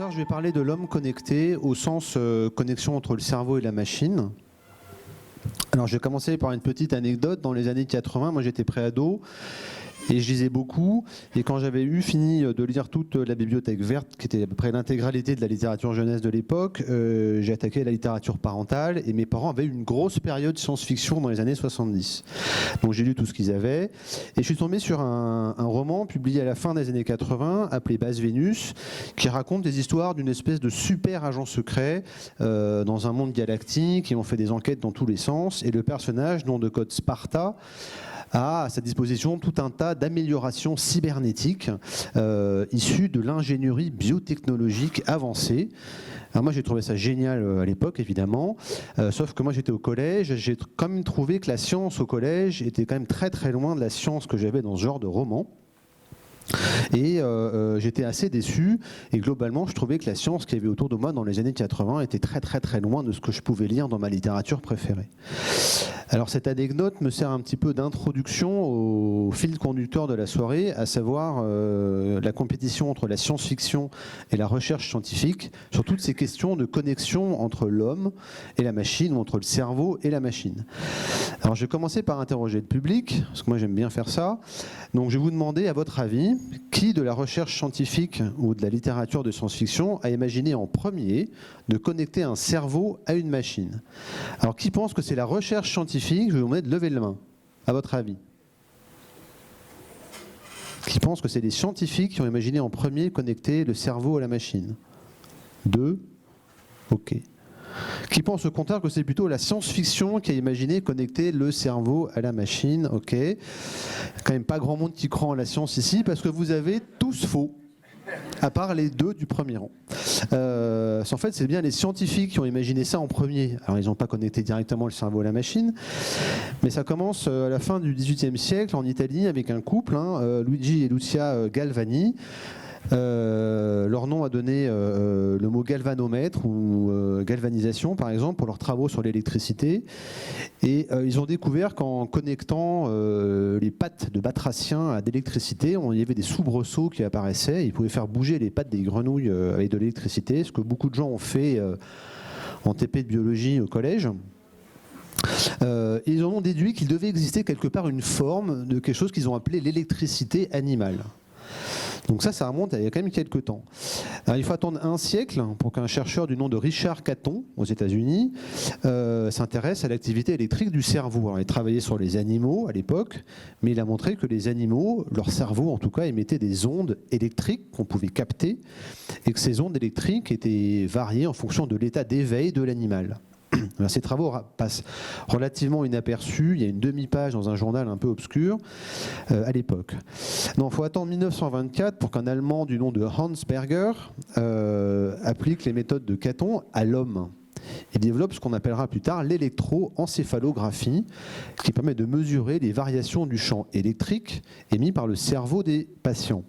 soir, je vais parler de l'homme connecté au sens connexion entre le cerveau et la machine. Alors, je vais commencer par une petite anecdote. Dans les années 80, moi j'étais préado et je lisais beaucoup. Et quand j'avais fini de lire toute la bibliothèque verte, qui était à peu près l'intégralité de la littérature jeunesse de l'époque, j'ai attaqué la littérature parentale. Et mes parents avaient eu une grosse période science-fiction dans les années 70. Donc j'ai lu tout ce qu'ils avaient. Et je suis tombé sur un roman publié à la fin des années 80, appelé Base Vénus, qui raconte des histoires d'une espèce de super agent secret dans un monde galactique. Et on fait des enquêtes dans tous les sens. Et le personnage, nom de code Sparta, a à sa disposition tout un tas d'améliorations cybernétiques issues de l'ingénierie biotechnologique avancée. Alors moi j'ai trouvé ça génial à l'époque évidemment, sauf que moi j'étais au collège, j'ai quand même trouvé que la science au collège était quand même très très loin de la science que j'avais dans ce genre de roman. Et j'étais assez déçu, et globalement je trouvais que la science qu'il y avait autour de moi dans les années 80 était très très très loin de ce que je pouvais lire dans ma littérature préférée. Alors cette anecdote me sert un petit peu d'introduction au fil conducteur de la soirée, à savoir la compétition entre la science-fiction et la recherche scientifique sur toutes ces questions de connexion entre l'homme et la machine, ou entre le cerveau et la machine. Alors je vais commencer par interroger le public, parce que moi j'aime bien faire ça. Donc je vais vous demander, à votre avis, qui de la recherche scientifique ou de la littérature de science-fiction a imaginé en premier de connecter un cerveau à une machine? Alors qui pense que c'est la recherche scientifique? Je vais vous demander de lever la main, à votre avis. Qui pense que c'est les scientifiques qui ont imaginé en premier connecter le cerveau à la machine? 2. Ok. Qui pense au contraire que c'est plutôt la science-fiction qui a imaginé connecter le cerveau à la machine? Ok. Il n'y a quand même pas grand monde qui croit en la science ici, parce que vous avez tous faux, à part les deux du premier rang. En fait, c'est bien les scientifiques qui ont imaginé ça en premier. Alors, ils n'ont pas connecté directement le cerveau à la machine, mais ça commence à la fin du XVIIIe siècle en Italie avec un couple, Luigi et Lucia Galvani. Leur nom a donné le mot galvanomètre ou galvanisation par exemple pour leurs travaux sur l'électricité, et ils ont découvert qu'en connectant les pattes de batracien à d'électricité, il y avait des soubresauts qui apparaissaient, ils pouvaient faire bouger les pattes des grenouilles avec de l'électricité, ce que beaucoup de gens ont fait en TP de biologie au collège. Ils en ont déduit qu'il devait exister quelque part une forme de quelque chose qu'ils ont appelé l'électricité animale. Donc ça remonte à il y a quand même quelques temps. Alors, il faut attendre un siècle pour qu'un chercheur du nom de Richard Caton, aux États-Unis, s'intéresse à l'activité électrique du cerveau. Alors, il travaillait sur les animaux à l'époque, mais il a montré que les animaux, leur cerveau en tout cas, émettaient des ondes électriques qu'on pouvait capter, et que ces ondes électriques étaient variées en fonction de l'état d'éveil de l'animal. Alors, ces travaux passent relativement inaperçus. Il y a une demi-page dans un journal un peu obscur à l'époque. Il faut attendre 1924 pour qu'un Allemand du nom de Hans Berger applique les méthodes de Caton à l'homme. Il développe ce qu'on appellera plus tard l'électroencéphalographie, qui permet de mesurer les variations du champ électrique émis par le cerveau des patients.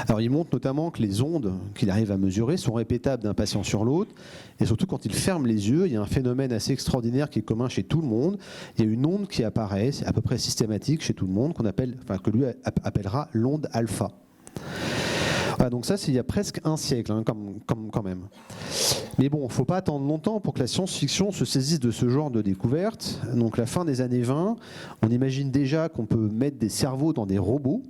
Alors il montre notamment que les ondes qu'il arrive à mesurer sont répétables d'un patient sur l'autre, et surtout quand il ferme les yeux, il y a un phénomène assez extraordinaire qui est commun chez tout le monde. Il y a une onde qui apparaît, c'est à peu près systématique chez tout le monde, que lui appellera l'onde alpha. Voilà, donc ça c'est il y a presque un siècle, quand même. Mais bon, il ne faut pas attendre longtemps pour que la science-fiction se saisisse de ce genre de découverte. Donc la fin des années 20, on imagine déjà qu'on peut mettre des cerveaux dans des robots.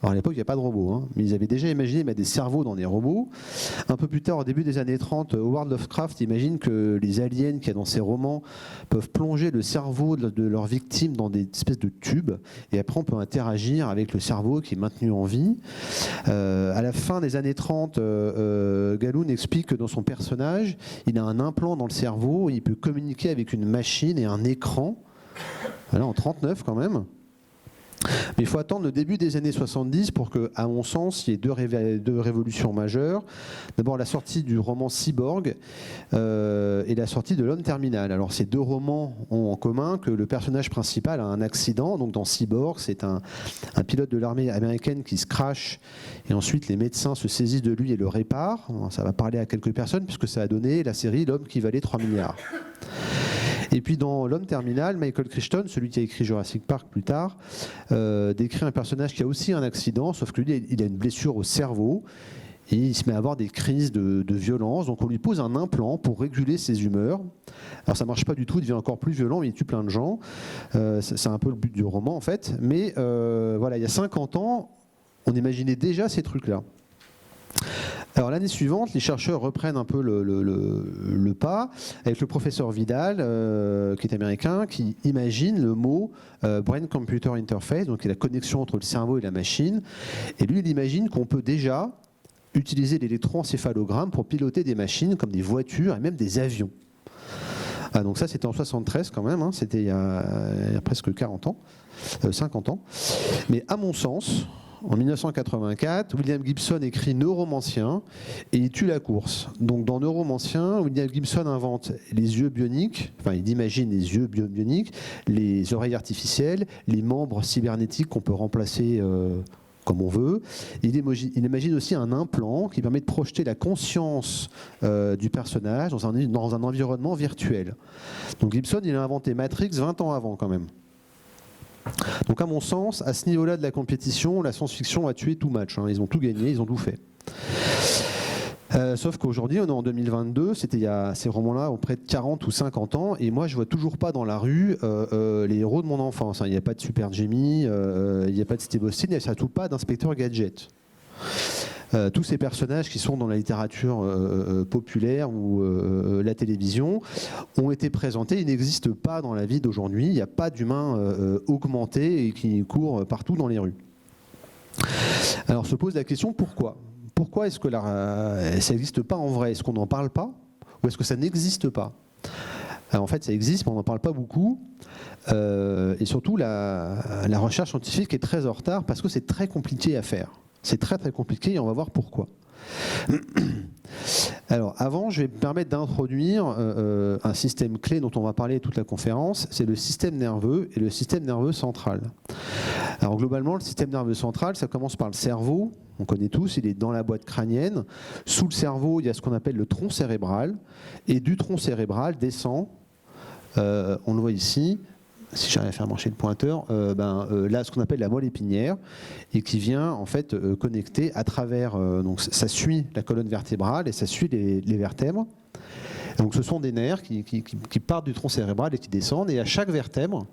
Alors à l'époque, il n'y a pas de robots, mais ils avaient déjà imaginé mettre des cerveaux dans des robots. Un peu plus tard, au début des années 30, Howard Lovecraft imagine que les aliens qu'il y a dans ses romans peuvent plonger le cerveau de leurs victimes dans des espèces de tubes, et après on peut interagir avec le cerveau qui est maintenu en vie. À la fin des années 30, Galoun explique que dans son personnage, il a un implant dans le cerveau, et il peut communiquer avec une machine et un écran. Voilà, en 39 quand même. Mais il faut attendre le début des années 70 pour que, à mon sens, il y ait deux révolutions majeures. D'abord la sortie du roman Cyborg et la sortie de L'Homme Terminal. Alors ces deux romans ont en commun que le personnage principal a un accident. Donc dans Cyborg, c'est un pilote de l'armée américaine qui se crache, et ensuite les médecins se saisissent de lui et le réparent. Ça va parler à quelques personnes puisque ça a donné la série L'Homme qui valait 3 milliards. Et puis dans L'Homme Terminal, Michael Crichton, celui qui a écrit Jurassic Park plus tard, décrit un personnage qui a aussi un accident, sauf que lui, il a une blessure au cerveau. et il se met à avoir des crises de violence. Donc on lui pose un implant pour réguler ses humeurs. Alors ça marche pas du tout, il devient encore plus violent, mais il tue plein de gens. C'est un peu le but du roman en fait. Mais voilà, il y a 50 ans, on imaginait déjà ces trucs-là. Alors l'année suivante, les chercheurs reprennent un peu le pas avec le professeur Vidal, qui est américain, qui imagine le mot Brain-Computer Interface, donc la connexion entre le cerveau et la machine. Et lui, il imagine qu'on peut déjà utiliser l'électroencéphalogramme pour piloter des machines comme des voitures et même des avions. Ah, donc ça, c'était en 73 quand même, hein, c'était il y a presque 40 ans, 50 ans. Mais à mon sens, en 1984, William Gibson écrit Neuromancien et il tue la course. Donc dans Neuromancien, William Gibson invente les yeux bioniques, enfin il imagine les yeux bioniques, les oreilles artificielles, les membres cybernétiques qu'on peut remplacer comme on veut. Il imagine aussi un implant qui permet de projeter la conscience du personnage dans un environnement virtuel. Donc Gibson, il a inventé Matrix 20 ans avant quand même. Donc à mon sens, à ce niveau-là de la compétition, la science-fiction a tué tout match. Hein. Ils ont tout gagné, ils ont tout fait. Sauf qu'aujourd'hui, on est en 2022, c'était il y a ces romans-là ont près de 40 ou 50 ans, et moi je vois toujours pas dans la rue les héros de mon enfance. Hein. Il n'y a pas de Super Jimmy, il n'y a pas de Steve Austin, il n'y a surtout pas d'Inspecteur Gadget. Tous ces personnages qui sont dans la littérature populaire ou la télévision ont été présentés, ils n'existent pas dans la vie d'aujourd'hui, il n'y a pas d'humains augmentés et qui courent partout dans les rues. Alors se pose la question, pourquoi ? Pourquoi est-ce que ça n'existe pas en vrai ? Est-ce qu'on n'en parle pas ? Ou est-ce que ça n'existe pas ? Alors en fait ça existe mais on n'en parle pas beaucoup, et surtout la recherche scientifique est très en retard parce que c'est très compliqué à faire. C'est très très compliqué et on va voir pourquoi. Alors avant, je vais me permettre d'introduire un système clé dont on va parler toute la conférence, c'est le système nerveux et le système nerveux central. Alors globalement, le système nerveux central, ça commence par le cerveau, on connaît tous, il est dans la boîte crânienne. Sous le cerveau, il y a ce qu'on appelle le tronc cérébral, et du tronc cérébral descend, on le voit ici, si j'arrive à faire marcher le pointeur, là ce qu'on appelle la moelle épinière et qui vient en fait connecter à travers, donc ça suit la colonne vertébrale et ça suit les vertèbres. Donc ce sont des nerfs qui partent du tronc cérébral et qui descendent, et à chaque vertèbre,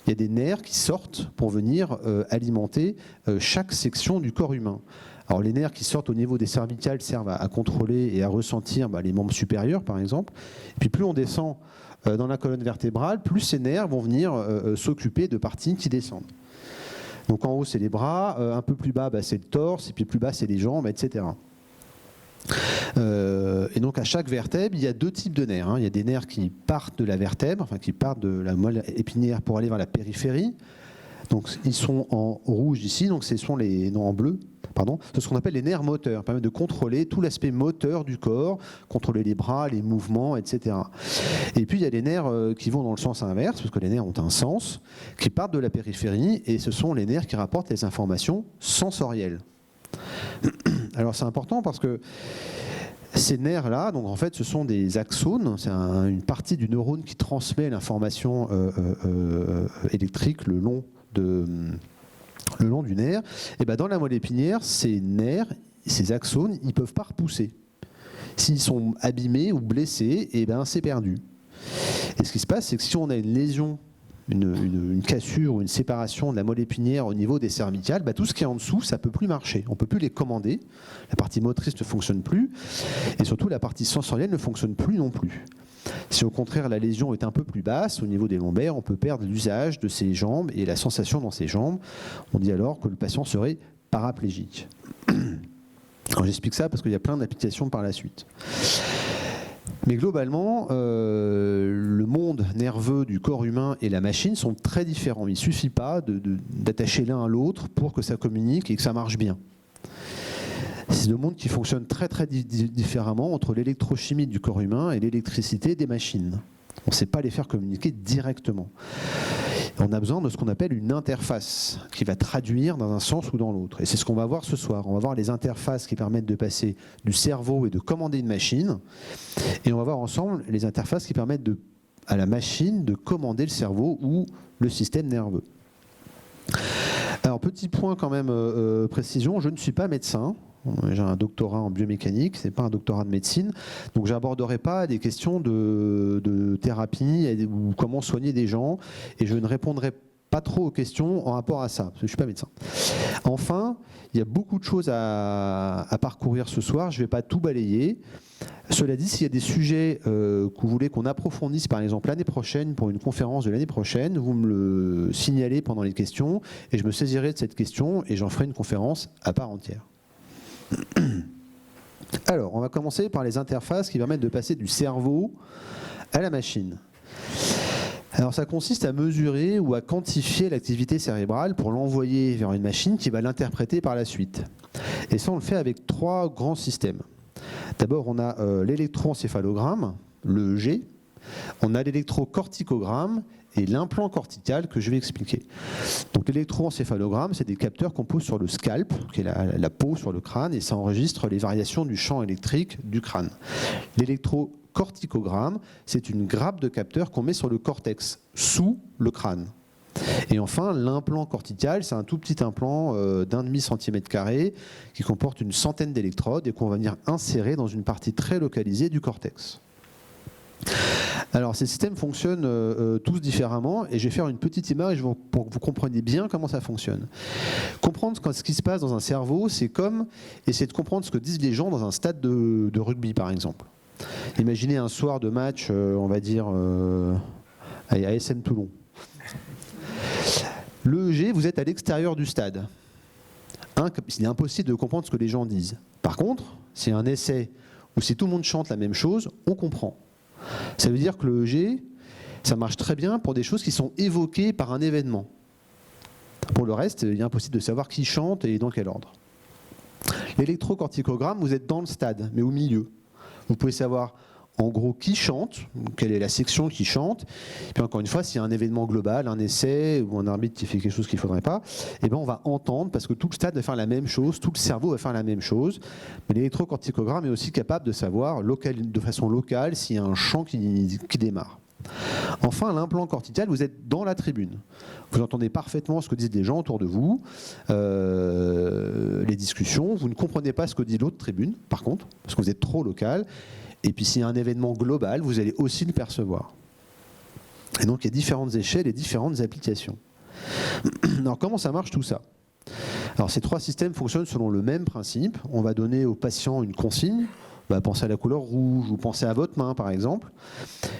il y a des nerfs qui sortent pour venir alimenter chaque section du corps humain. Alors les nerfs qui sortent au niveau des cervicales servent à contrôler et à ressentir les membres supérieurs par exemple, et puis plus on descend dans la colonne vertébrale, plus ces nerfs vont venir s'occuper de parties qui descendent. Donc en haut c'est les bras, un peu plus bas c'est le torse, et puis plus bas c'est les jambes, etc. Et donc à chaque vertèbre, il y a deux types de nerfs. Hein. Il y a des nerfs qui partent de la vertèbre, enfin qui partent de la moelle épinière pour aller vers la périphérie. Donc ils sont en rouge ici, donc ce sont en bleu. C'est ce qu'on appelle les nerfs moteurs, permettent de contrôler tout l'aspect moteur du corps, contrôler les bras, les mouvements, etc. Et puis il y a les nerfs qui vont dans le sens inverse, parce que les nerfs ont un sens, qui partent de la périphérie, et ce sont les nerfs qui rapportent les informations sensorielles. Alors c'est important parce que ces nerfs-là, donc en fait, ce sont des axones, c'est une partie du neurone qui transmet l'information électrique le long du nerf. Et dans la moelle épinière, ces nerfs, ces axones, ils ne peuvent pas repousser. S'ils sont abîmés ou blessés, c'est perdu. Et ce qui se passe, c'est que si on a une lésion, une cassure ou une séparation de la moelle épinière au niveau des cervicales, tout ce qui est en dessous, ça ne peut plus marcher. On ne peut plus les commander. La partie motrice ne fonctionne plus. Et surtout, la partie sensorielle ne fonctionne plus non plus. Si au contraire la lésion est un peu plus basse, au niveau des lombaires, on peut perdre l'usage de ses jambes et la sensation dans ses jambes. On dit alors que le patient serait paraplégique. Alors j'explique ça parce qu'il y a plein d'applications par la suite. Mais globalement, le monde nerveux du corps humain et la machine sont très différents. Il ne suffit pas d'attacher l'un à l'autre pour que ça communique et que ça marche bien. C'est deux mondes qui fonctionnent très très différemment entre l'électrochimie du corps humain et l'électricité des machines. On ne sait pas les faire communiquer directement. On a besoin de ce qu'on appelle une interface qui va traduire dans un sens ou dans l'autre. Et c'est ce qu'on va voir ce soir. On va voir les interfaces qui permettent de passer du cerveau et de commander une machine. Et on va voir ensemble les interfaces qui permettent à la machine de commander le cerveau ou le système nerveux. Alors petit point quand même, précision, je ne suis pas médecin. J'ai un doctorat en biomécanique, ce n'est pas un doctorat de médecine, donc je n'aborderai pas des questions de thérapie ou comment soigner des gens, et je ne répondrai pas trop aux questions en rapport à ça, parce que je ne suis pas médecin. Enfin, il y a beaucoup de choses à parcourir ce soir, je ne vais pas tout balayer. Cela dit, s'il y a des sujets que vous voulez qu'on approfondisse, par exemple l'année prochaine, pour une conférence de l'année prochaine, vous me le signalez pendant les questions, et je me saisirai de cette question, et j'en ferai une conférence à part entière. Alors, on va commencer par les interfaces qui permettent de passer du cerveau à la machine. Alors ça consiste à mesurer ou à quantifier l'activité cérébrale pour l'envoyer vers une machine qui va l'interpréter par la suite. Et ça, on le fait avec 3 grands systèmes. D'abord, on a l'électroencéphalogramme, le EEG, on a l'électrocorticogramme et l'implant cortical que je vais expliquer. Donc l'électroencéphalogramme, c'est des capteurs qu'on pose sur le scalp, qui est la peau sur le crâne, et ça enregistre les variations du champ électrique du crâne. L'électrocorticogramme, c'est une grappe de capteurs qu'on met sur le cortex, sous le crâne. Et enfin, l'implant cortical, c'est un tout petit implant d'1,5 cm² qui comporte une centaine d'électrodes et qu'on va venir insérer dans une partie très localisée du cortex. Alors ces systèmes fonctionnent tous différemment et je vais faire une petite image pour que vous compreniez bien comment ça fonctionne. Comprendre ce qui se passe dans un cerveau, c'est comme essayer de comprendre ce que disent les gens dans un stade de rugby par exemple. Imaginez un soir de match, on va dire à ASM Toulon. L'EEG, vous êtes à l'extérieur du stade. Il est impossible de comprendre ce que les gens disent. Par contre, c'est un essai où si tout le monde chante la même chose, on comprend. Ça veut dire que l'EEG, ça marche très bien pour des choses qui sont évoquées par un événement. Pour le reste, il est impossible de savoir qui chante et dans quel ordre. L'électrocorticogramme, vous êtes dans le stade, mais au milieu. Vous pouvez savoir en gros qui chante, quelle est la section qui chante. Et puis encore une fois, s'il y a un événement global, un essai ou un arbitre qui fait quelque chose qu'il ne faudrait pas, eh ben on va entendre parce que tout le stade va faire la même chose, tout le cerveau va faire la même chose. Mais l'électrocorticogramme est aussi capable de savoir de façon locale s'il y a un chant qui démarre. Enfin, l'implant cortical, vous êtes dans la tribune. Vous entendez parfaitement ce que disent les gens autour de vous, les discussions. Vous ne comprenez pas ce que dit l'autre tribune, par contre, parce que vous êtes trop local. Et puis s'il y a un événement global, vous allez aussi le percevoir. Et donc il y a différentes échelles et différentes applications. Alors comment ça marche tout ça ? Alors ces 3 systèmes fonctionnent selon le même principe. On va donner au patient une consigne. On va penser à la couleur rouge ou penser à votre main par exemple.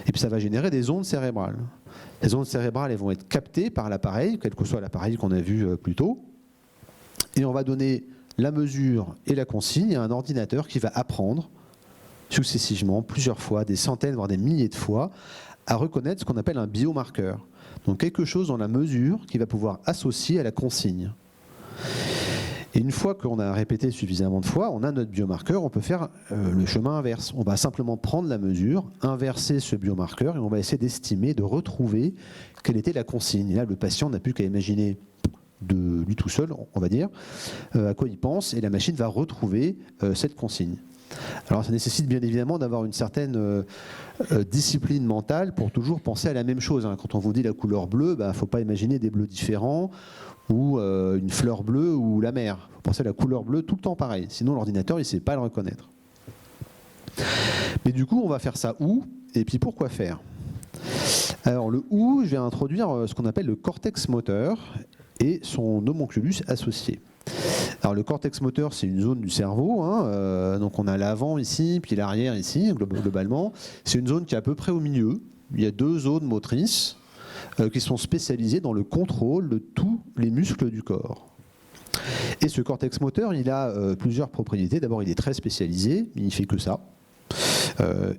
Et puis ça va générer des ondes cérébrales. Les ondes cérébrales elles vont être captées par l'appareil, quel que soit l'appareil qu'on a vu plus tôt. Et on va donner la mesure et la consigne à un ordinateur qui va apprendre successivement, plusieurs fois, des centaines, voire des milliers de fois, à reconnaître ce qu'on appelle un biomarqueur. Donc quelque chose dans la mesure qui va pouvoir associer à la consigne. Et une fois qu'on a répété suffisamment de fois, on a notre biomarqueur, on peut faire le chemin inverse. On va simplement prendre la mesure, inverser ce biomarqueur, et on va essayer d'estimer, de retrouver quelle était la consigne. Et là, le patient n'a plus qu'à imaginer de lui tout seul, on va dire, à quoi il pense, et la machine va retrouver cette consigne. Alors ça nécessite bien évidemment d'avoir une certaine discipline mentale pour toujours penser à la même chose. Quand on vous dit la couleur bleue, il ne faut pas imaginer des bleus différents ou une fleur bleue ou la mer. Il faut penser à la couleur bleue tout le temps pareil, sinon l'ordinateur il ne sait pas le reconnaître. Mais du coup on va faire ça où et puis pourquoi faire ? Alors le où, je vais introduire ce qu'on appelle le cortex moteur et son homonculus associé. Alors le cortex moteur, c'est une zone du cerveau, donc on a l'avant ici, puis l'arrière ici, globalement. C'est une zone qui est à peu près au milieu. Il y a 2 zones motrices qui sont spécialisées dans le contrôle de tous les muscles du corps. Et ce cortex moteur, il a plusieurs propriétés. D'abord, il est très spécialisé, il ne fait que ça.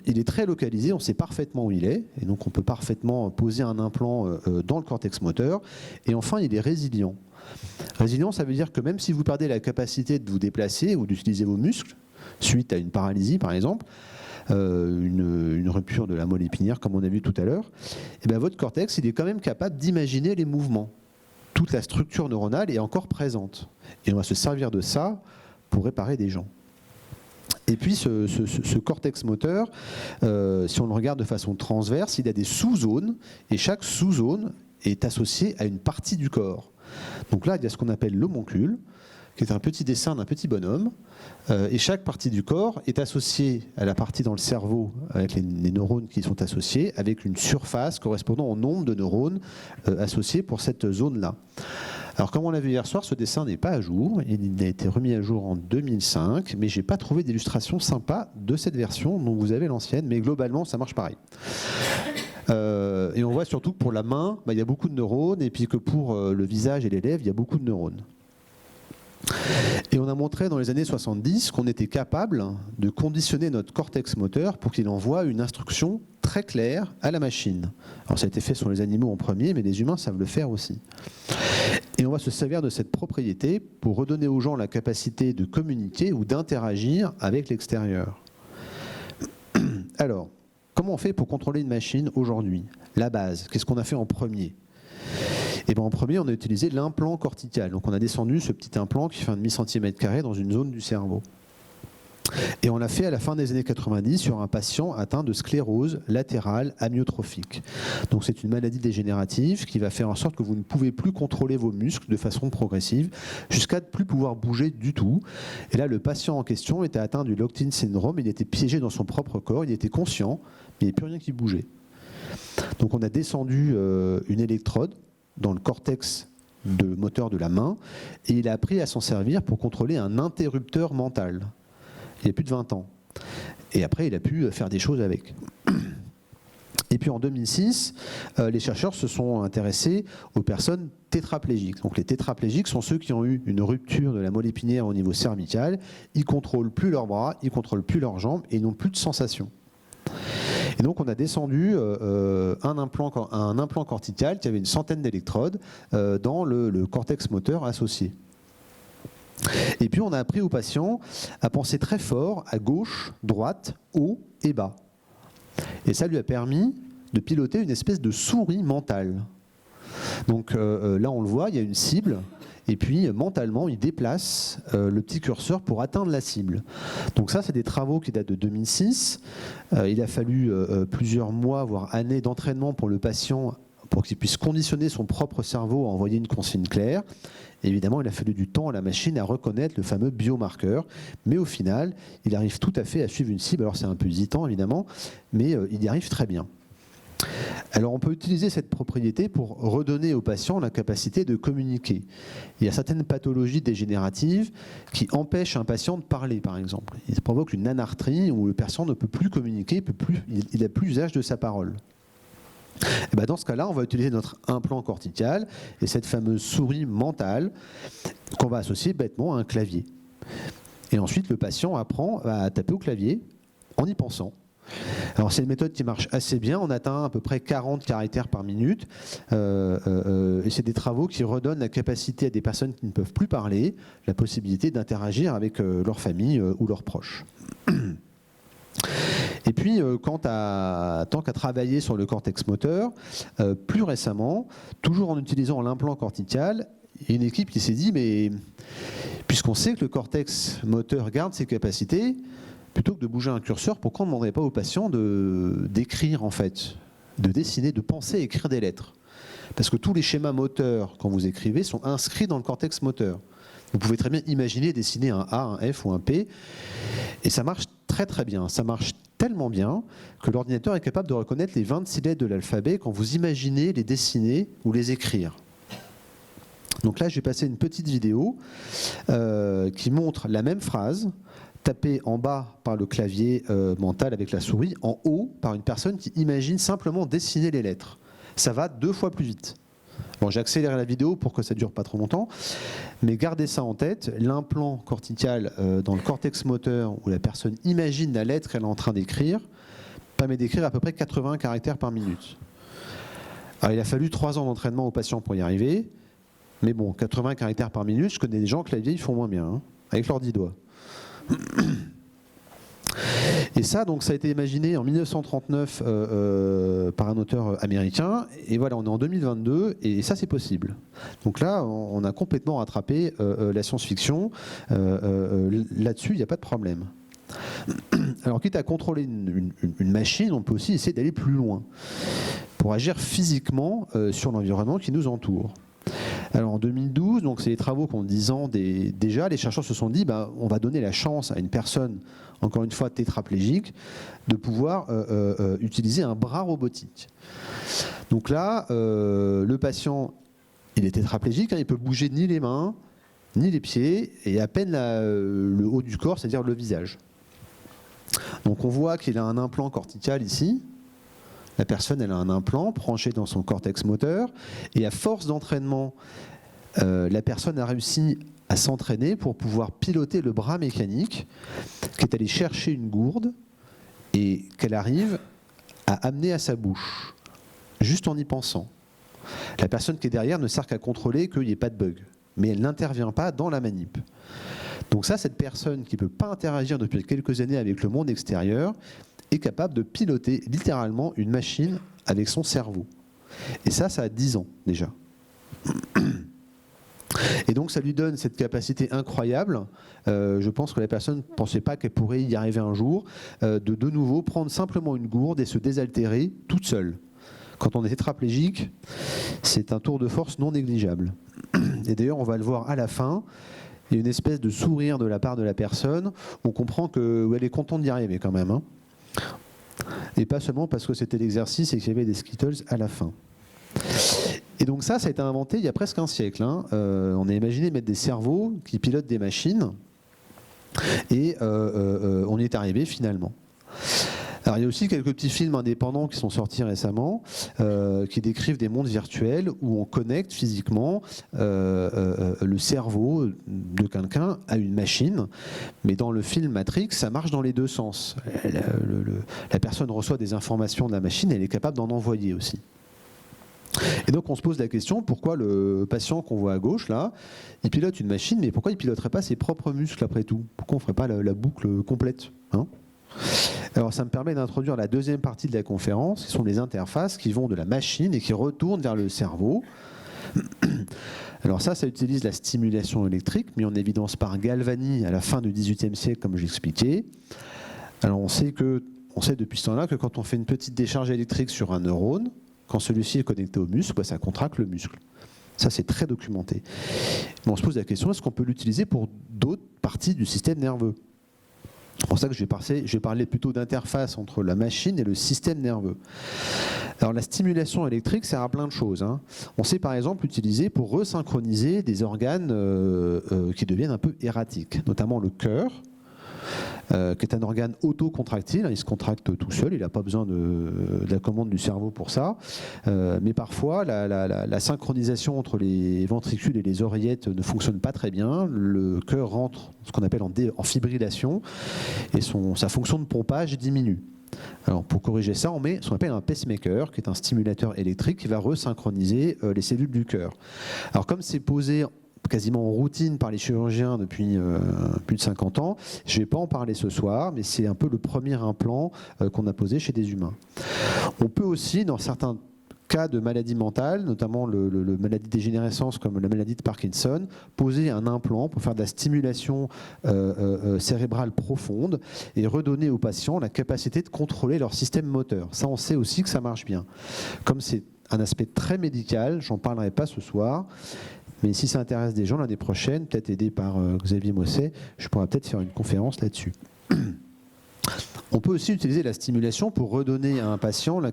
Il est très localisé, on sait parfaitement où il est, et donc on peut parfaitement poser un implant dans le cortex moteur. Et enfin, il est résilient. Résilient, ça veut dire que même si vous perdez la capacité de vous déplacer ou d'utiliser vos muscles, suite à une paralysie par exemple, une rupture de la moelle épinière comme on a vu tout à l'heure, et bien votre cortex il est quand même capable d'imaginer les mouvements. Toute la structure neuronale est encore présente. Et on va se servir de ça pour réparer des gens. Et puis ce cortex moteur, si on le regarde de façon transverse, il a des sous-zones, et chaque sous-zone est associée à une partie du corps. Donc là, il y a ce qu'on appelle l'homoncule. qui est un petit dessin d'un petit bonhomme. Et chaque partie du corps est associée à la partie dans le cerveau, avec les neurones qui sont associés, avec une surface correspondant au nombre de neurones associés pour cette zone-là. Alors, comme on l'a vu hier soir, ce dessin n'est pas à jour. Il a été remis à jour en 2005, mais je n'ai pas trouvé d'illustration sympa de cette version, donc vous avez l'ancienne, mais globalement, ça marche pareil. Et on voit surtout que pour la main, il y a beaucoup de neurones, et puis que pour le visage et les lèvres, il y a beaucoup de neurones. Et on a montré dans les années 70 qu'on était capable de conditionner notre cortex moteur pour qu'il envoie une instruction très claire à la machine. Alors ça a été fait sur les animaux en premier, mais les humains savent le faire aussi. Et on va se servir de cette propriété pour redonner aux gens la capacité de communiquer ou d'interagir avec l'extérieur. Alors, comment on fait pour contrôler une machine aujourd'hui? La base, qu'est-ce qu'on a fait en premier? Et bien en premier, on a utilisé l'implant cortical. Donc on a descendu ce petit implant qui fait un demi-centimètre carré dans une zone du cerveau. Et on l'a fait à la fin des années 90 sur un patient atteint de sclérose latérale amyotrophique. Donc c'est une maladie dégénérative qui va faire en sorte que vous ne pouvez plus contrôler vos muscles de façon progressive jusqu'à ne plus pouvoir bouger du tout. Et là, le patient en question était atteint du locked-in syndrome. Il était piégé dans son propre corps, il était conscient, mais il n'y avait plus rien qui bougeait. Donc on a descendu une électrode dans le cortex de moteur de la main, et il a appris à s'en servir pour contrôler un interrupteur mental. Il y a plus de 20 ans. Et après, il a pu faire des choses avec. Et puis en 2006, les chercheurs se sont intéressés aux personnes tétraplégiques. Donc les tétraplégiques sont ceux qui ont eu une rupture de la moelle épinière au niveau cervical. Ils ne contrôlent plus leurs bras, ils ne contrôlent plus leurs jambes et ils n'ont plus de sensation. Et donc on a descendu un implant cortical qui avait une centaine d'électrodes dans le cortex moteur associé. Et puis on a appris aux patients à penser très fort à gauche, droite, haut et bas. Et ça lui a permis de piloter une espèce de souris mentale. Donc là on le voit, il y a une cible. Et puis, mentalement, il déplace le petit curseur pour atteindre la cible. Donc ça, c'est des travaux qui datent de 2006. Il a fallu plusieurs mois, voire années d'entraînement pour le patient pour qu'il puisse conditionner son propre cerveau à envoyer une consigne claire. Et évidemment, il a fallu du temps à la machine à reconnaître le fameux biomarqueur. Mais au final, il arrive tout à fait à suivre une cible. Alors c'est un peu hésitant, évidemment, mais il y arrive très bien. Alors on peut utiliser cette propriété pour redonner aux patients la capacité de communiquer. Il y a certaines pathologies dégénératives qui empêchent un patient de parler, par exemple. Il provoque une anartrie où le patient ne peut plus communiquer, il n'a plus usage de sa parole. Et ben dans ce cas-là, on va utiliser notre implant cortical et cette fameuse souris mentale qu'on va associer bêtement à un clavier. Et ensuite, le patient apprend à taper au clavier en y pensant. Alors c'est une méthode qui marche assez bien, on atteint à peu près 40 caractères par minute et c'est des travaux qui redonnent la capacité à des personnes qui ne peuvent plus parler, la possibilité d'interagir avec leur famille ou leurs proches. Et puis tant qu'à travailler sur le cortex moteur, plus récemment, toujours en utilisant l'implant cortical, il y a une équipe qui s'est dit mais puisqu'on sait que le cortex moteur garde ses capacités, plutôt que de bouger un curseur, pourquoi on ne demanderait pas aux patients d'écrire en fait, de dessiner, de penser à écrire des lettres? Parce que tous les schémas moteurs, quand vous écrivez, sont inscrits dans le cortex moteur. Vous pouvez très bien imaginer dessiner un A, un F ou un P, et ça marche très très bien. Ça marche tellement bien que l'ordinateur est capable de reconnaître les 26 lettres de l'alphabet quand vous imaginez les dessiner ou les écrire. Donc là, j'ai passé une petite vidéo qui montre la même phrase, tapé en bas par le clavier mental avec la souris, en haut par une personne qui imagine simplement dessiner les lettres. Ça va 2 fois plus vite. Bon, j'ai accéléré la vidéo pour que ça ne dure pas trop longtemps, mais gardez ça en tête, l'implant cortical dans le cortex moteur où la personne imagine la lettre qu'elle est en train d'écrire, permet d'écrire à peu près 80 caractères par minute. Alors, il a fallu 3 ans d'entraînement aux patients pour y arriver, mais bon, 80 caractères par minute, je connais des gens clavier, ils font moins bien, hein, avec leurs 10 doigts. Et ça, donc, ça a été imaginé en 1939 par un auteur américain. Et voilà, on est en 2022 et ça, c'est possible. Donc là, on a complètement rattrapé la science-fiction. Là-dessus, il n'y a pas de problème. Alors, quitte à contrôler une machine, on peut aussi essayer d'aller plus loin pour agir physiquement sur l'environnement qui nous entoure. Alors en 2012, donc c'est les travaux qu'en 10 ans déjà, les chercheurs se sont dit on va donner la chance à une personne, encore une fois tétraplégique, de pouvoir utiliser un bras robotique. Donc là, le patient, il est tétraplégique, il peut bouger ni les mains, ni les pieds, et à peine le haut du corps, c'est-à-dire le visage. Donc on voit qu'il a un implant cortical ici. La personne, elle a un implant branché dans son cortex moteur, et à force d'entraînement, la personne a réussi à s'entraîner pour pouvoir piloter le bras mécanique, qui est allé chercher une gourde et qu'elle arrive à amener à sa bouche, juste en y pensant. La personne qui est derrière ne sert qu'à contrôler qu'il n'y ait pas de bug, mais elle n'intervient pas dans la manip. Donc ça, cette personne qui ne peut pas interagir depuis quelques années avec le monde extérieur est capable de piloter littéralement une machine avec son cerveau. Et ça a 10 ans déjà. Et donc ça lui donne cette capacité incroyable, je pense que la personne ne pensait pas qu'elle pourrait y arriver un jour, de nouveau prendre simplement une gourde et se désaltérer toute seule. Quand on est tétraplégique, c'est un tour de force non négligeable. Et d'ailleurs on va le voir à la fin, il y a une espèce de sourire de la part de la personne, on comprend qu'elle est contente d'y arriver quand même. Hein. Et pas seulement parce que c'était l'exercice et qu'il y avait des Skittles à la fin. Et donc ça a été inventé il y a presque un siècle. Hein. On a imaginé mettre des cerveaux qui pilotent des machines et on y est arrivé finalement. Alors il y a aussi quelques petits films indépendants qui sont sortis récemment qui décrivent des mondes virtuels où on connecte physiquement le cerveau de quelqu'un à une machine. Mais dans le film Matrix, ça marche dans les deux sens. La personne reçoit des informations de la machine et elle est capable d'en envoyer aussi. Et donc on se pose la question, pourquoi le patient qu'on voit à gauche là, il pilote une machine, mais pourquoi il ne piloterait pas ses propres muscles après tout? Pourquoi on ne ferait pas la boucle complète, hein? Alors ça me permet d'introduire la deuxième partie de la conférence, qui sont les interfaces qui vont de la machine et qui retournent vers le cerveau. Alors ça utilise la stimulation électrique, mis en évidence par Galvani à la fin du XVIIIe siècle, comme je l'expliquais. Alors on sait depuis ce temps-là que quand on fait une petite décharge électrique sur un neurone, quand celui-ci est connecté au muscle, ça contracte le muscle. Ça, c'est très documenté. Mais on se pose la question, est-ce qu'on peut l'utiliser pour d'autres parties du système nerveux? C'est pour ça que je vais parler plutôt d'interface entre la machine et le système nerveux. Alors la stimulation électrique sert à plein de choses. Hein. On sait par exemple l'utiliser pour resynchroniser des organes qui deviennent un peu erratiques, notamment le cœur, qui est un organe autocontractile, il se contracte tout seul, il n'a pas besoin de la commande du cerveau pour ça. Mais parfois, la synchronisation entre les ventricules et les oreillettes ne fonctionne pas très bien. Le cœur rentre ce qu'on appelle en fibrillation et sa fonction de pompage diminue. Alors pour corriger ça, on met ce qu'on appelle un pacemaker, qui est un stimulateur électrique qui va resynchroniser les cellules du cœur. Alors comme c'est posé quasiment en routine par les chirurgiens depuis plus de 50 ans. Je ne vais pas en parler ce soir, mais c'est un peu le premier implant qu'on a posé chez des humains. On peut aussi, dans certains cas de maladies mentales, notamment le maladie de dégénérescence comme la maladie de Parkinson, poser un implant pour faire de la stimulation cérébrale profonde et redonner aux patients la capacité de contrôler leur système moteur. Ça, on sait aussi que ça marche bien. Comme c'est un aspect très médical, j'en parlerai pas ce soir, mais si ça intéresse des gens l'année prochaine, peut-être aidé par Xavier Moisset, je pourrais peut-être faire une conférence là-dessus. On peut aussi utiliser la stimulation pour redonner à un patient une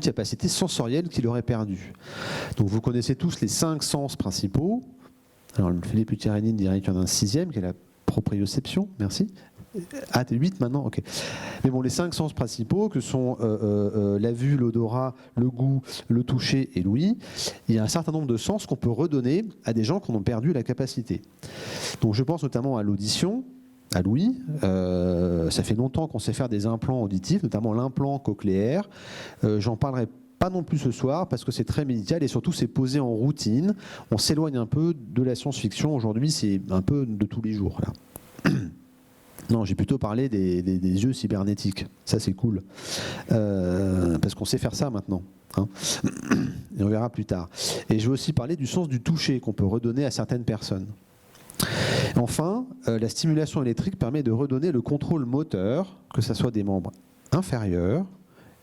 capacité sensorielle qu'il aurait perdue. Donc vous connaissez tous les 5 sens principaux. Alors Philippe Luciarini dirait qu'il y en a un 6e, qui est la proprioception, merci. Ah, t'es 8 maintenant, ok. Mais bon, les 5 sens principaux que sont la vue, l'odorat, le goût, le toucher et l'ouïe, il y a un certain nombre de sens qu'on peut redonner à des gens qui en ont perdu la capacité. Donc je pense notamment à l'audition, à l'ouïe. Ça fait longtemps qu'on sait faire des implants auditifs, notamment l'implant cochléaire. J'en parlerai pas non plus ce soir parce que c'est très médical et surtout c'est posé en routine. On s'éloigne un peu de la science-fiction. Aujourd'hui, c'est un peu de tous les jours, là. Non, j'ai plutôt parlé des yeux cybernétiques. Ça, c'est cool. Parce qu'on sait faire ça maintenant. Hein. Et on verra plus tard. Et je vais aussi parler du sens du toucher qu'on peut redonner à certaines personnes. Enfin, la stimulation électrique permet de redonner le contrôle moteur, que ce soit des membres inférieurs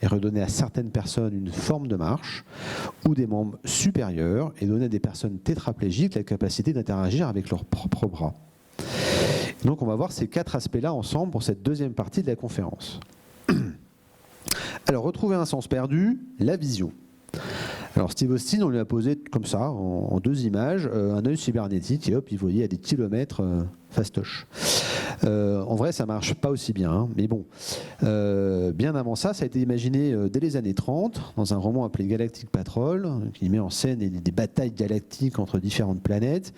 et redonner à certaines personnes une forme de marche ou des membres supérieurs et donner à des personnes tétraplégiques la capacité d'interagir avec leurs propres bras. Donc on va voir ces 4 aspects-là ensemble pour cette deuxième partie de la conférence. Alors, retrouver un sens perdu, la vision. Alors Steve Austin, on lui a posé comme ça, en 2 images, un œil cybernétique et hop, il voyait à des kilomètres fastoche. En vrai, ça marche pas aussi bien, hein, mais bon. Bien avant ça, ça a été imaginé dès les années 30, dans un roman appelé Galactic Patrol, qui met en scène des batailles galactiques entre différentes planètes.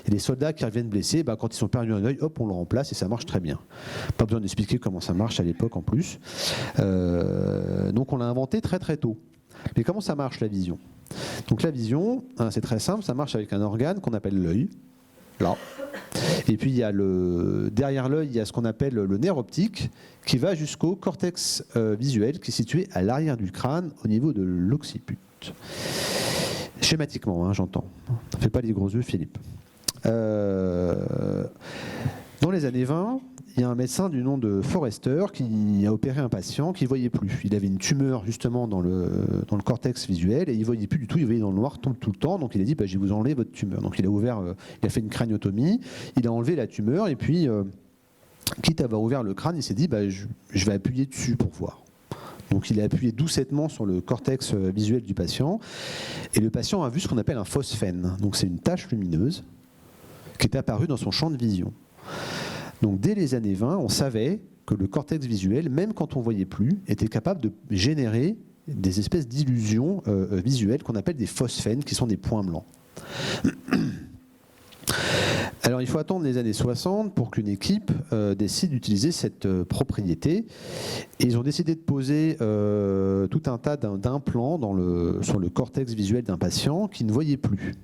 Et les soldats qui reviennent blessés, quand ils ont perdu un œil, hop, on le remplace et ça marche très bien. Pas besoin d'expliquer comment ça marche à l'époque en plus. Donc on l'a inventé très très tôt. Mais comment ça marche la vision? Donc la vision, c'est très simple, ça marche avec un organe qu'on appelle l'œil, là. Et puis il y a derrière l'œil, il y a ce qu'on appelle le nerf optique qui va jusqu'au cortex visuel qui est situé à l'arrière du crâne au niveau de l'occiput. Schématiquement, j'entends. Ne fais pas les gros yeux, Philippe. Dans les années 20, il y a un médecin du nom de Forrester qui a opéré un patient qui ne voyait plus. Il avait une tumeur justement dans le cortex visuel et il ne voyait plus du tout, il voyait dans le noir tout le temps. Donc il a dit, je vais vous enlever votre tumeur. Donc il a fait une craniotomie, il a enlevé la tumeur et puis, quitte à avoir ouvert le crâne, il s'est dit, je vais appuyer dessus pour voir. Donc il a appuyé doucettement sur le cortex visuel du patient et le patient a vu ce qu'on appelle un phosphène. Donc c'est une tache lumineuse qui est apparue dans son champ de vision. Donc dès les années 20, on savait que le cortex visuel, même quand on ne voyait plus, était capable de générer des espèces d'illusions visuelles qu'on appelle des phosphènes, qui sont des points blancs. Alors il faut attendre les années 60 pour qu'une équipe décide d'utiliser cette propriété. Et ils ont décidé de poser tout un tas d'implants sur le cortex visuel d'un patient qui ne voyait plus.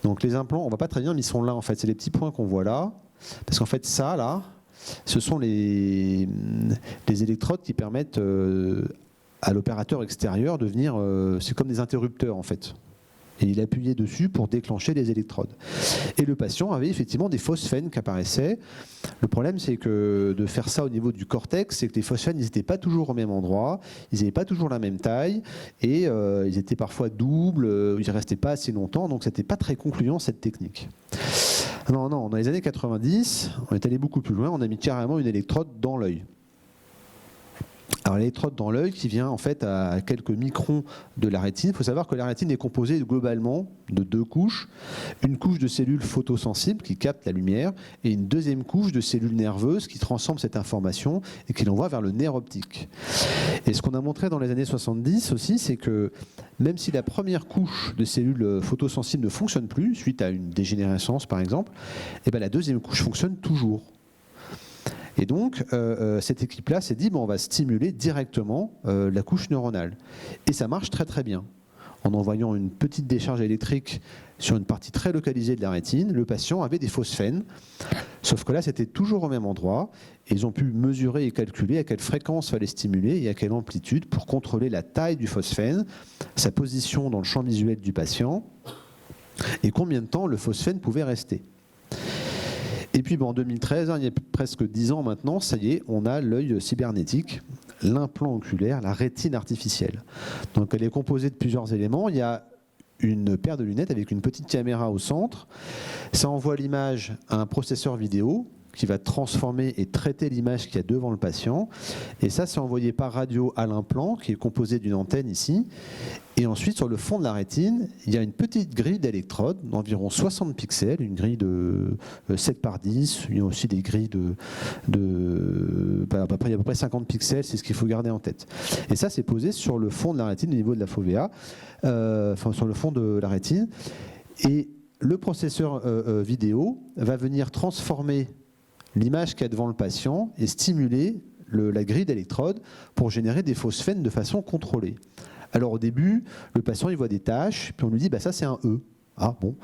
Donc les implants, on ne voit pas très bien, mais ils sont là en fait. C'est les petits points qu'on voit là. Parce qu'en fait, ça, là, ce sont les électrodes qui permettent à l'opérateur extérieur de venir... c'est comme des interrupteurs, en fait. Et il appuyait dessus pour déclencher les électrodes. Et le patient avait effectivement des phosphènes qui apparaissaient. Le problème, c'est que de faire ça au niveau du cortex, c'est que les phosphènes, ils n'étaient pas toujours au même endroit, ils n'avaient pas toujours la même taille, et ils étaient parfois doubles, ils ne restaient pas assez longtemps, donc ce n'était pas très concluant, cette technique. Non, dans les années 90, on est allé beaucoup plus loin, on a mis carrément une électrode dans l'œil. Alors l'électrode dans l'œil qui vient en fait à quelques microns de la rétine. Il faut savoir que la rétine est composée globalement de 2 couches. Une couche de cellules photosensibles qui captent la lumière et une deuxième couche de cellules nerveuses qui transforment cette information et qui l'envoient vers le nerf optique. Et ce qu'on a montré dans les années 70 aussi, c'est que même si la première couche de cellules photosensibles ne fonctionne plus, suite à une dégénérescence par exemple, la deuxième couche fonctionne toujours. Et donc, cette équipe-là s'est dit, on va stimuler directement la couche neuronale. Et ça marche très très bien. En envoyant une petite décharge électrique sur une partie très localisée de la rétine, le patient avait des phosphènes. Sauf que là, c'était toujours au même endroit. Et ils ont pu mesurer et calculer à quelle fréquence fallait stimuler et à quelle amplitude pour contrôler la taille du phosphène, sa position dans le champ visuel du patient et combien de temps le phosphène pouvait rester. Et puis en 2013, il y a presque 10 ans maintenant, ça y est, on a l'œil cybernétique, l'implant oculaire, la rétine artificielle. Donc elle est composée de plusieurs éléments. Il y a une paire de lunettes avec une petite caméra au centre. Ça envoie l'image à un processeur vidéo qui va transformer et traiter l'image qu'il y a devant le patient. Et ça, c'est envoyé par radio à l'implant, qui est composé d'une antenne ici. Et ensuite, sur le fond de la rétine, il y a une petite grille d'électrodes d'environ 60 pixels, une grille de 7 par 10. Il y a aussi des grilles il y a à peu près 50 pixels, c'est ce qu'il faut garder en tête. Et ça, c'est posé sur le fond de la rétine, au niveau de la fovea, sur le fond de la rétine. Et le processeur vidéo va venir transformer l'image qu'il y a devant le patient et stimuler la grille d'électrodes pour générer des phosphènes de façon contrôlée. Alors au début, le patient il voit des taches, puis on lui dit ça c'est un E. Ah bon.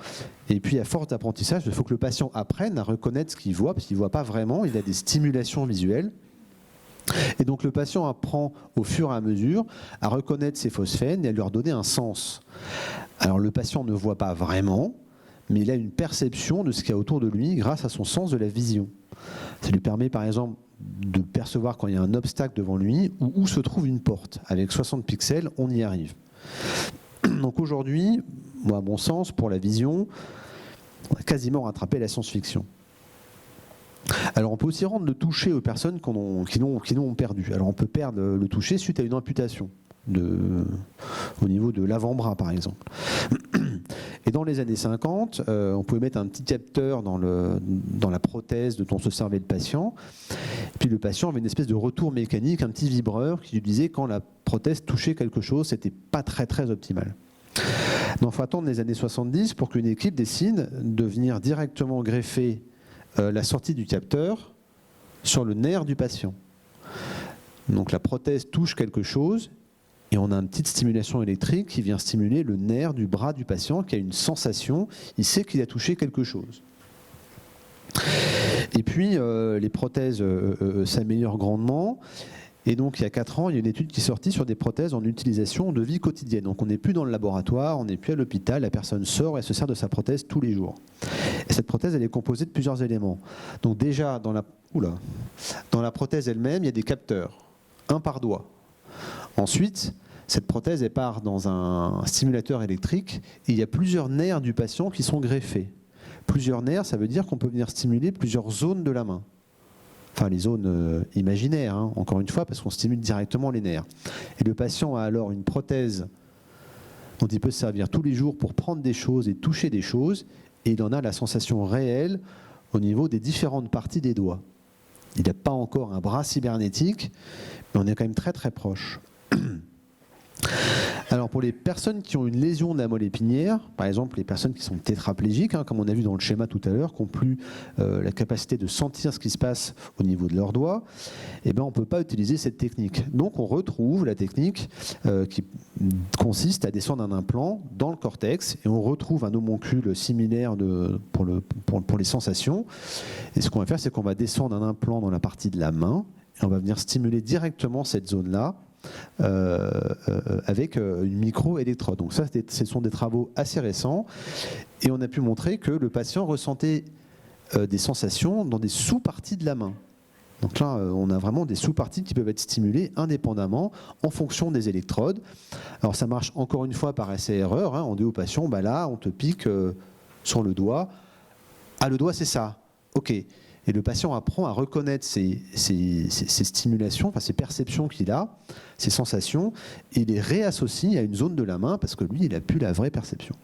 Et puis à force d'apprentissage, il faut que le patient apprenne à reconnaître ce qu'il voit, parce qu'il ne voit pas vraiment, il a des stimulations visuelles. Et donc le patient apprend au fur et à mesure à reconnaître ces phosphènes et à leur donner un sens. Alors le patient ne voit pas vraiment, mais il a une perception de ce qu'il y a autour de lui grâce à son sens de la vision. Ça lui permet par exemple de percevoir quand il y a un obstacle devant lui ou où se trouve une porte. Avec 60 pixels, on y arrive. Donc aujourd'hui, moi, à mon sens, pour la vision, on a quasiment rattrapé la science-fiction. Alors on peut aussi rendre le toucher aux personnes qui l'ont perdu. Alors on peut perdre le toucher suite à une amputation au niveau de l'avant-bras par exemple. Et dans les années 50, on pouvait mettre un petit capteur dans la prothèse dont se servait le patient. Et puis le patient avait une espèce de retour mécanique, un petit vibreur qui lui disait quand la prothèse touchait quelque chose, c'était pas très très optimal. Donc il faut attendre les années 70 pour qu'une équipe décide de venir directement greffer la sortie du capteur sur le nerf du patient. Donc la prothèse touche quelque chose et on a une petite stimulation électrique qui vient stimuler le nerf du bras du patient qui a une sensation, il sait qu'il a touché quelque chose. Et puis les prothèses s'améliorent grandement. Et donc il y a 4 ans, il y a une étude qui est sortie sur des prothèses en utilisation de vie quotidienne. Donc on n'est plus dans le laboratoire, on n'est plus à l'hôpital, la personne sort et se sert de sa prothèse tous les jours. Et cette prothèse, elle est composée de plusieurs éléments. Donc déjà, dans la prothèse elle-même, il y a des capteurs, un par doigt. Ensuite, cette prothèse, elle part dans un stimulateur électrique et il y a plusieurs nerfs du patient qui sont greffés. Plusieurs nerfs, ça veut dire qu'on peut venir stimuler plusieurs zones de la main. Enfin, les zones imaginaires, hein, encore une fois, parce qu'on stimule directement les nerfs. Et le patient a alors une prothèse dont il peut se servir tous les jours pour prendre des choses et toucher des choses, et il en a la sensation réelle au niveau des différentes parties des doigts. Il n'a pas encore un bras cybernétique, mais on est quand même très très proche. Alors pour les personnes qui ont une lésion de la moelle épinière, par exemple les personnes qui sont tétraplégiques, hein, comme on a vu dans le schéma tout à l'heure, qui n'ont plus la capacité de sentir ce qui se passe au niveau de leurs doigts, eh ben, on ne peut pas utiliser cette technique. Donc on retrouve la technique qui consiste à descendre un implant dans le cortex et on retrouve un homoncule similaire pour les sensations. Et ce qu'on va faire, c'est qu'on va descendre un implant dans la partie de la main et on va venir stimuler directement cette zone-là avec une micro-électrode. Donc ça, ce sont des travaux assez récents et on a pu montrer que le patient ressentait des sensations dans des sous-parties de la main. Donc là, on a vraiment des sous-parties qui peuvent être stimulées indépendamment en fonction des électrodes. Alors ça marche encore une fois par essai-erreur. Hein. On dit au patient, bah là, on te pique sur le doigt. Ah, le doigt, c'est ça. OK. Et le patient apprend à reconnaître ces stimulations, enfin ces perceptions qu'il a, ces sensations, et il les réassocie à une zone de la main parce que lui, il n'a plus la vraie perception.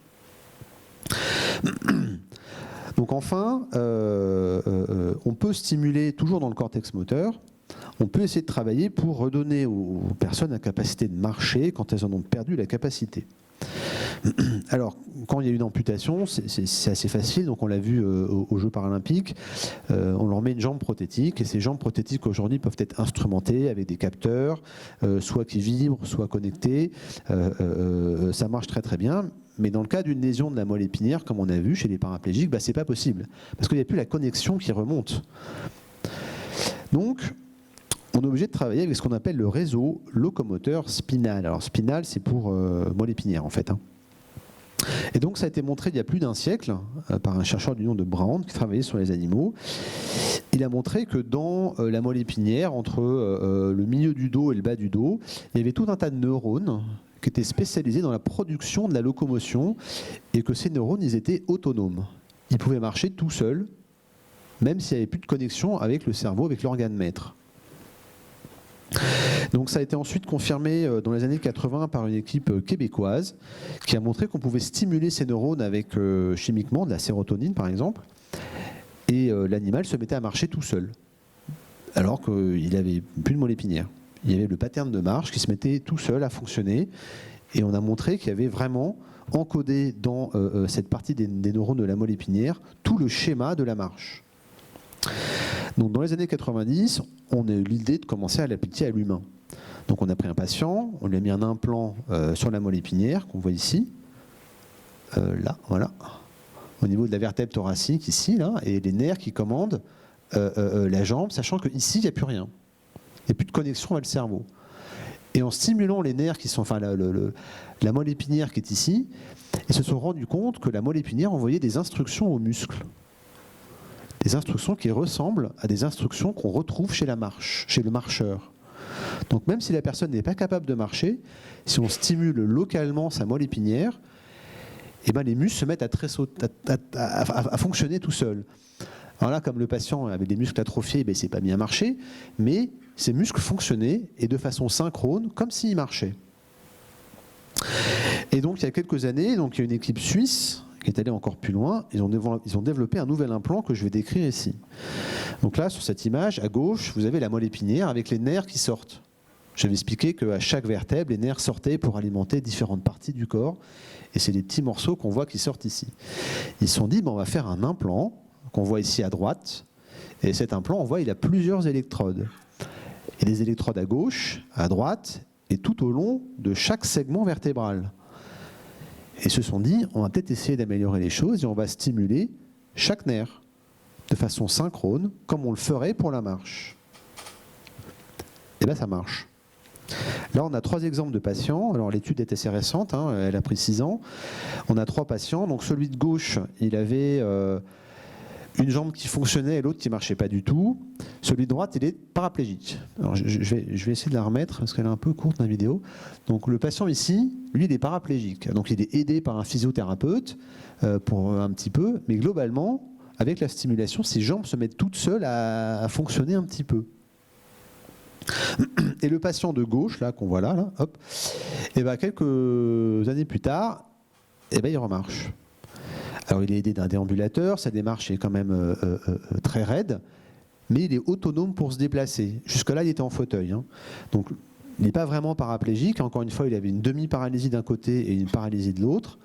Donc enfin, on peut stimuler toujours dans le cortex moteur, on peut essayer de travailler pour redonner aux personnes la capacité de marcher quand elles en ont perdu la capacité. Alors, quand il y a une amputation, c'est assez facile. Donc, on l'a vu aux Jeux paralympiques. On leur met une jambe prothétique. Et ces jambes prothétiques, aujourd'hui, peuvent être instrumentées avec des capteurs, soit qui vibrent, soit connectés. Ça marche très, très bien. Mais dans le cas d'une lésion de la moelle épinière, comme on a vu chez les paraplégiques, bah, c'est pas possible. Parce qu'il n'y a plus la connexion qui remonte. Donc, on est obligé de travailler avec ce qu'on appelle le réseau locomoteur spinal. Alors, spinal, c'est pour moelle épinière, en fait. Hein. Et donc ça a été montré il y a plus d'un siècle par un chercheur du nom de Brown qui travaillait sur les animaux. Il a montré que dans la moelle épinière, entre le milieu du dos et le bas du dos, il y avait tout un tas de neurones qui étaient spécialisés dans la production de la locomotion et que ces neurones, ils étaient autonomes. Ils pouvaient marcher tout seuls, même s'il n'y avait plus de connexion avec le cerveau, avec l'organe maître. Donc ça a été ensuite confirmé dans les années 80 par une équipe québécoise qui a montré qu'on pouvait stimuler ces neurones avec chimiquement de la sérotonine par exemple et l'animal se mettait à marcher tout seul alors qu'il n'avait plus de moelle épinière. Il y avait le pattern de marche qui se mettait tout seul à fonctionner et on a montré qu'il y avait vraiment encodé dans cette partie des neurones de la moelle épinière tout le schéma de la marche. Donc dans les années 90, on a eu l'idée de commencer à l'appliquer à l'humain. Donc on a pris un patient, on lui a mis un implant sur la moelle épinière, qu'on voit ici, là, voilà, au niveau de la vertèbre thoracique, ici, là, et les nerfs qui commandent la jambe, sachant qu'ici, il n'y a plus rien. Il n'y a plus de connexion avec le cerveau. Et en stimulant les nerfs qui sont, enfin la moelle épinière qui est ici, ils se sont rendus compte que la moelle épinière envoyait des instructions aux muscles. des instructions qui ressemblent à des instructions qu'on retrouve chez le marcheur. Donc même si la personne n'est pas capable de marcher, si on stimule localement sa moelle épinière, eh ben les muscles se mettent à fonctionner tout seuls. Alors là, comme le patient avait des muscles atrophiés, ben, c'est pas bien marché, mais ces muscles fonctionnaient et de façon synchrone, comme s'ils marchaient. Et donc il y a quelques années, donc, il y a une équipe suisse qui est allée encore plus loin. Ils ont développé un nouvel implant que je vais décrire ici. Donc là, sur cette image, à gauche, vous avez la moelle épinière avec les nerfs qui sortent. J'avais expliqué qu'à chaque vertèbre, les nerfs sortaient pour alimenter différentes parties du corps. Et c'est des petits morceaux qu'on voit qui sortent ici. Ils se sont dit, on va faire un implant qu'on voit ici à droite. Et cet implant, on voit, il a plusieurs électrodes. Et des électrodes à gauche, à droite, et tout au long de chaque segment vertébral. Et ils se sont dit, on va peut-être essayer d'améliorer les choses et on va stimuler chaque nerf de façon synchrone, comme on le ferait pour la marche. Et bien ça marche. Là, on a 3 exemples de patients. Alors l'étude est assez récente, elle a pris 6 ans. On a 3 patients. Donc celui de gauche, il avait une jambe qui fonctionnait et l'autre qui ne marchait pas du tout. Celui de droite, il est paraplégique. Alors je vais essayer de la remettre parce qu'elle est un peu courte la vidéo. Donc le patient ici, lui, il est paraplégique. Donc il est aidé par un physiothérapeute pour un petit peu, mais globalement, avec la stimulation, ses jambes se mettent toutes seules à fonctionner un petit peu. Et le patient de gauche, là qu'on voit là, hop, et ben quelques années plus tard, et ben il remarche. Alors il est aidé d'un déambulateur, sa démarche est quand même très raide, mais il est autonome pour se déplacer. Jusque-là, il était en fauteuil. Donc il n'est pas vraiment paraplégique. Encore une fois, il avait une demi-paralysie d'un côté et une paralysie de l'autre.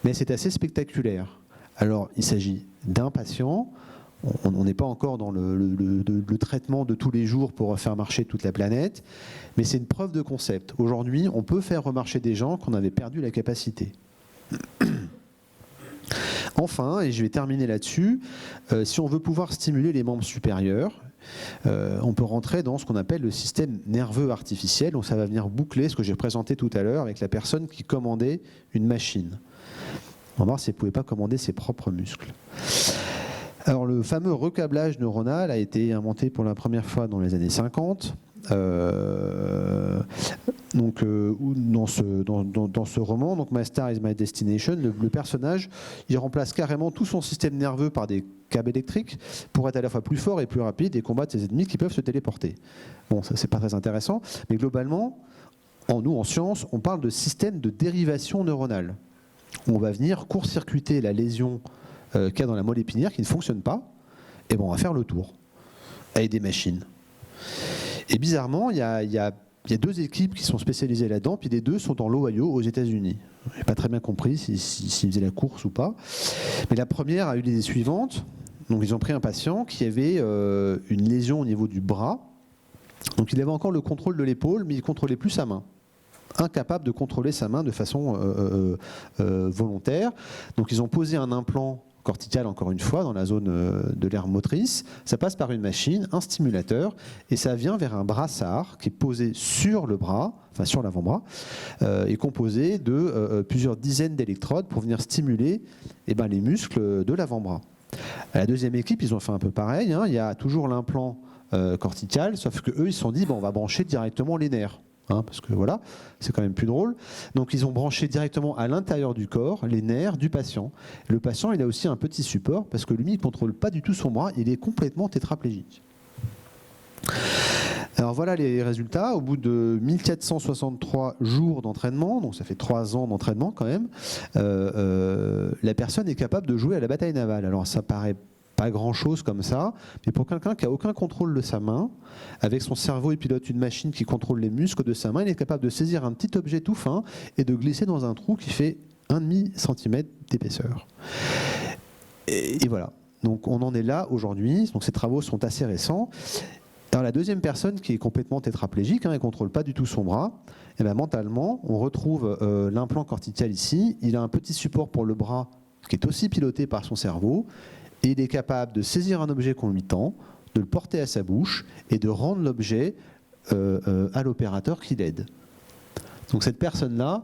Mais c'est assez spectaculaire. Alors il s'agit d'un patient. On n'est pas encore dans le traitement de tous les jours pour faire marcher toute la planète, mais c'est une preuve de concept. Aujourd'hui, on peut faire remarcher des gens qu'on avait perdu la capacité. Enfin, et je vais terminer là-dessus, si on veut pouvoir stimuler les membres supérieurs, on peut rentrer dans ce qu'on appelle le système nerveux artificiel. Donc ça va venir boucler ce que j'ai présenté tout à l'heure avec la personne qui commandait une machine. On va voir si elle ne pouvait pas commander ses propres muscles. Alors le fameux recâblage neuronal a été inventé pour la première fois dans les années 50. Donc dans ce roman, donc My Star is My Destination, le personnage, il remplace carrément tout son système nerveux par des câbles électriques pour être à la fois plus fort et plus rapide et combattre ses ennemis qui peuvent se téléporter. Bon, ça c'est pas très intéressant, mais globalement, nous en science, on parle de système de dérivation neuronale. On va venir court-circuiter la lésion qu'il y a dans la moelle épinière qui ne fonctionne pas, et bon, on va faire le tour avec des machines. Et bizarrement, il y a 2 équipes qui sont spécialisées là-dedans, puis les 2 sont dans l'Ohio aux États-Unis. Je n'ai pas très bien compris s'ils faisaient la course ou pas. Mais la première a eu l'idée suivante. Donc ils ont pris un patient qui avait une lésion au niveau du bras. Donc il avait encore le contrôle de l'épaule, mais il ne contrôlait plus sa main. Incapable de contrôler sa main de façon volontaire. Donc ils ont posé un implant cortical, encore une fois, dans la zone de l'aire motrice. Ça passe par une machine, un stimulateur, et ça vient vers un brassard qui est posé sur le bras, enfin sur l'avant-bras, et composé de plusieurs dizaines d'électrodes pour venir stimuler les muscles de l'avant-bras. À la deuxième équipe, ils ont fait un peu pareil. Il y a toujours l'implant cortical, sauf qu'eux, ils se sont dit, on va brancher directement les nerfs. Parce que voilà, c'est quand même plus drôle. Donc ils ont branché directement à l'intérieur du corps les nerfs du patient. Le patient, il a aussi un petit support parce que lui, il ne contrôle pas du tout son bras, il est complètement tétraplégique. Alors voilà les résultats. Au bout de 1463 jours d'entraînement, donc ça fait 3 ans d'entraînement quand même, la personne est capable de jouer à la bataille navale. Alors ça paraît pas grand-chose comme ça, mais pour quelqu'un qui n'a aucun contrôle de sa main, avec son cerveau, il pilote une machine qui contrôle les muscles de sa main, il est capable de saisir un petit objet tout fin et de glisser dans un trou qui fait 1,5 cm d'épaisseur. Et voilà. Donc on en est là aujourd'hui. Donc ces travaux sont assez récents. Alors la deuxième personne qui est complètement tétraplégique, elle ne contrôle pas du tout son bras, et mentalement, on retrouve l'implant cortical ici. Il a un petit support pour le bras qui est aussi piloté par son cerveau. Et il est capable de saisir un objet qu'on lui tend, de le porter à sa bouche et de rendre l'objet à l'opérateur qui l'aide. Donc cette personne-là,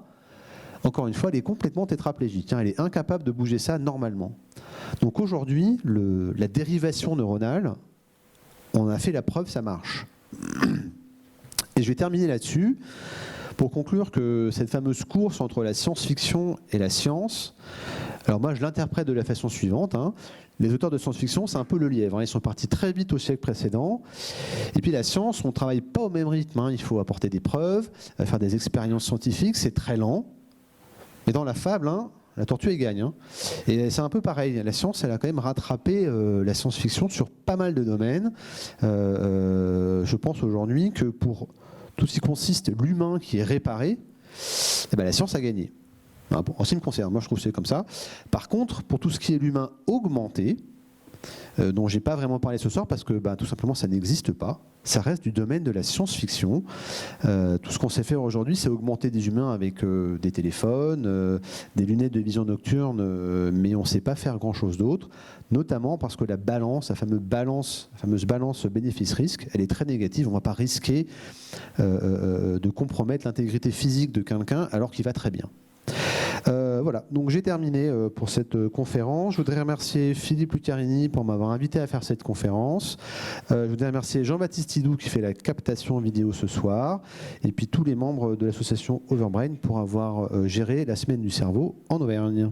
encore une fois, elle est complètement tétraplégique. Elle est incapable de bouger ça normalement. Donc aujourd'hui, la dérivation neuronale, on a fait la preuve, ça marche. Et je vais terminer là-dessus pour conclure que cette fameuse course entre la science-fiction et la science, alors moi je l'interprète de la façon suivante. Les auteurs de science-fiction, c'est un peu le lièvre. Ils sont partis très vite au siècle précédent. Et puis la science, on ne travaille pas au même rythme. Il faut apporter des preuves, faire des expériences scientifiques, c'est très lent. Mais dans la fable, la tortue, elle gagne. Et c'est un peu pareil. La science, elle a quand même rattrapé la science-fiction sur pas mal de domaines. Je pense aujourd'hui que pour tout ce qui consiste l'humain qui est réparé, la science a gagné. En ce qui me concerne, moi je trouve que c'est comme ça. Par contre, pour tout ce qui est l'humain augmenté, dont je n'ai pas vraiment parlé ce soir parce que tout simplement ça n'existe pas, ça reste du domaine de la science-fiction. Tout ce qu'on sait faire aujourd'hui, c'est augmenter des humains avec des téléphones, des lunettes de vision nocturne, mais on ne sait pas faire grand-chose d'autre, notamment parce que la fameuse balance bénéfice-risque, elle est très négative. On ne va pas risquer de compromettre l'intégrité physique de quelqu'un alors qu'il va très bien. Voilà, donc j'ai terminé pour cette conférence. Je voudrais remercier Philippe Lucarini pour m'avoir invité à faire cette conférence. Je voudrais remercier Jean-Baptiste Tidou qui fait la captation vidéo ce soir, et puis tous les membres de l'association Overbrain pour avoir géré la semaine du cerveau en Auvergne.